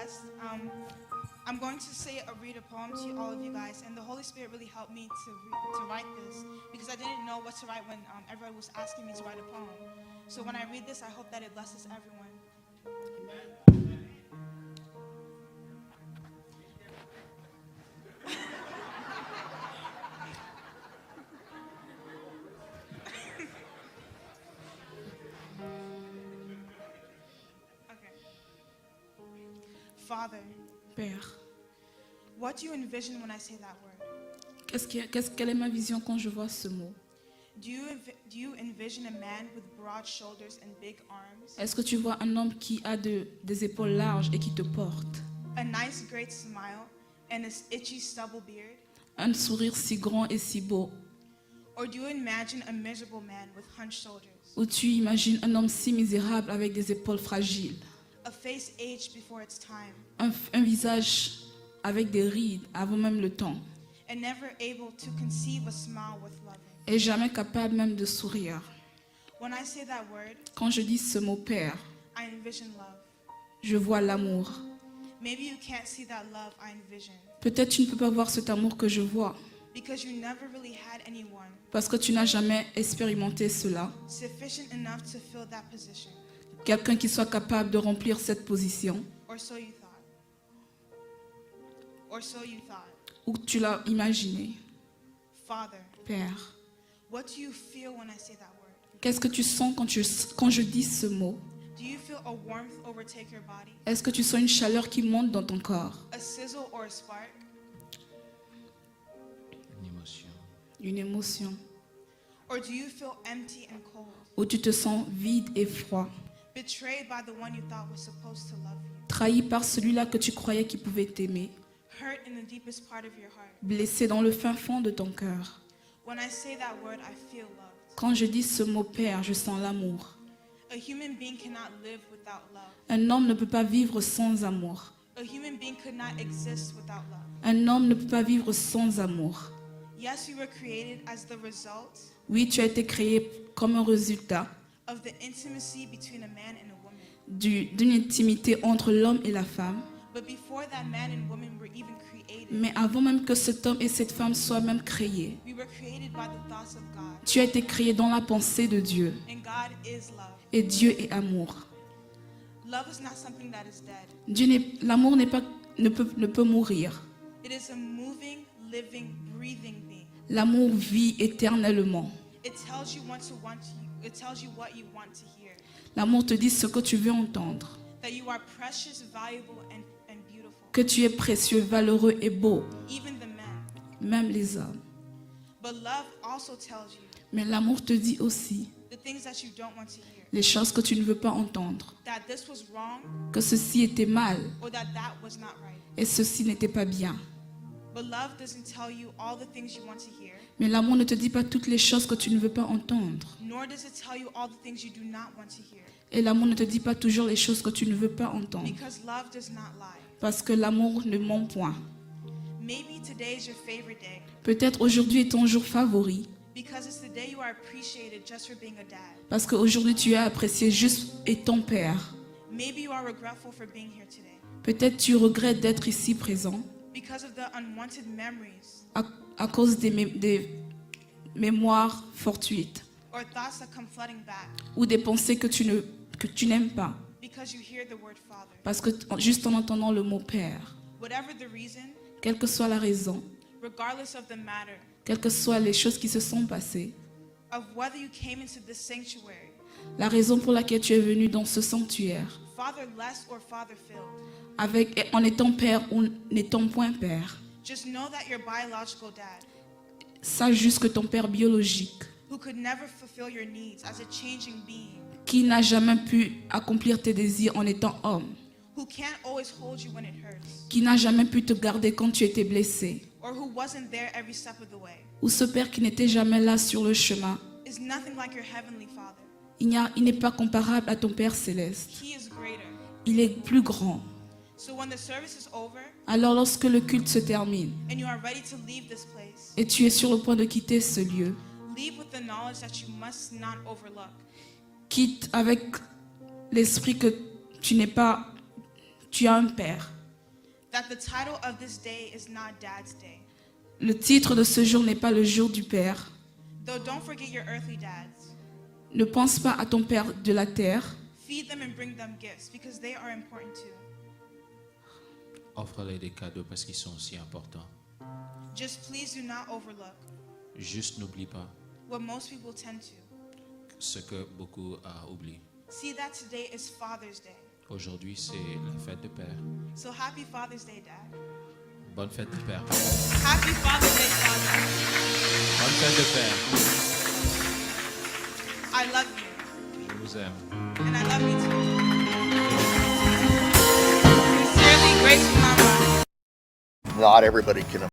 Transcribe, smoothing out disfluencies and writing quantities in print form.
blessed. I'm going to read a poem to all of you guys, and the Holy Spirit really helped me to write this because I didn't know what to write when everyone was asking me to write a poem. So when I read this, I hope that it blesses everyone. Okay. Father, Père, what do you envision when I say that word? quelle est ma vision quand je vois ce mot? Do you envision a man with broad shoulders and big arms? Est-ce que tu vois un homme qui a des épaules larges et qui te porte? A nice great smile and an itchy stubble beard? Un sourire si grand et si beau? Or do you imagine a miserable man with hunched shoulders? Ou tu imagines un homme si misérable avec des épaules fragiles? A face aged before its time Un visage avec des rides avant même le temps? and never able to conceive a smile worth loving? Et jamais capable même de sourire? When I say that word, Quand je dis ce mot Père, I envision love. je vois l'amour. Maybe you can't see that love I envision Peut-être tu ne peux pas voir cet amour que je vois because you never really had anyone parce que tu n'as jamais expérimenté cela. sufficient enough to fill that position. Quelqu'un qui soit capable de remplir cette position, Or so you thought. Or so you thought. ou tu l'as imaginé. Father, Père, what do you feel when I say that word? qu'est-ce que tu sens quand je dis ce mot? Do you feel a warmth overtake your body? Est-ce que tu sens une chaleur qui monte dans ton corps? A sizzle or a spark? Une émotion. Une émotion? Or do you feel empty and cold? Ou tu te sens vide et froid? Betrayed by the one you thought was supposed to love you? Trahi par celui-là que tu croyais qui pouvait t'aimer? Hurt in the deepest part of your heart? Blessé dans le fin fond de ton cœur? When I say that word, I feel loved. Quand je dis ce mot Père, je sens l'amour. A human being cannot live without love. Un homme ne peut pas vivre sans amour. A human being could not exist without love. Un homme ne peut pas vivre sans amour. Yes, we were created as the result Oui, tu as été créé comme un résultat of the intimacy between a man and a woman. d'une intimité entre l'homme et la femme. But before that man and woman were even created, Mais avant même que cet homme et cette femme soient même créés, we were created by the thoughts of God. tu as été créé dans la pensée de Dieu. And God is love. Et Dieu est amour. Love is not something that is dead. L'amour ne peut mourir. It is a moving, living, breathing being. L'amour vit éternellement. It tells you what you want to hear. L'amour te dit ce que tu veux entendre. That you are precious, valuable, and beautiful. Que tu es précieux, valeureux et beau. Even the men. Même les hommes. But love also tells you Mais l'amour te dit aussi the things that you don't want to hear. les choses que tu ne veux pas entendre. That this was wrong Que ceci était mal or that was not right. et ceci n'était pas bien. But love doesn't tell you all the things you want to hear. Mais l'amour ne te dit pas toutes les choses que tu ne veux pas entendre. Nor does it tell you all the things you do not want to hear. Et l'amour ne te dit pas toujours les choses que tu ne veux pas entendre. Because love does not lie. Parce que l'amour ne ment point. Maybe today is your favorite day. Peut-être aujourd'hui est ton jour favori. Because it's the day you are appreciated just for being a dad. Parce qu'aujourd'hui tu es apprécié juste étant père. Maybe you are regretful for being here today. Peut-être tu regrettes d'être ici présent Because of the unwanted memories à cause des mémoires fortuites or thoughts that come flooding back. ou des pensées que tu n'aimes pas. Because you hear the word Father. Parce que juste en entendant le mot père, Whatever the reason, quelle que soit la raison, regardless of the matter, quelles que soient les choses qui se sont passées, of whether you came into this sanctuary, la raison pour laquelle tu es venu dans ce sanctuaire, fatherless or father-filled, en étant père ou n'étant point père, just know that your biological dad, sache juste que ton père biologique, who could never fulfill your needs as a changing being, qui n'a jamais pu accomplir tes désirs en étant homme, who can't always hold you when it hurts, qui n'a jamais pu te garder quand tu étais blessé, or who wasn't there every step of the way, ou ce père qui n'était jamais là sur le chemin, is nothing like your heavenly Father. il n'est pas comparable à ton Père céleste. He is greater. Il est plus grand. So when the service is over Alors lorsque le culte se termine and you are ready to leave this place, et tu es sur le point de quitter ce lieu, leave with the knowledge that you must not overlook. quitte avec l'esprit que tu as un Père. that the title of this day is not Dad's Day. Le titre de ce jour n'est pas le jour du Père. Though don't forget your earthly dads. Ne pense pas à ton Père de la terre. Feed them and bring them gifts because they are important too. Offre-les des cadeaux parce qu'ils sont aussi importants. Just please do not overlook Juste n'oublie pas what most people tend to. ce que beaucoup oublient. See that today is Father's Day. Aujourd'hui, c'est la fête de Père. So happy Father's Day, Dad. Bonne fête de Père. Happy Father's Day, Father. Bonne fête de Père. I love you, Je vous aime. and I love you too. Sincerely, Grace Mama. Not everybody can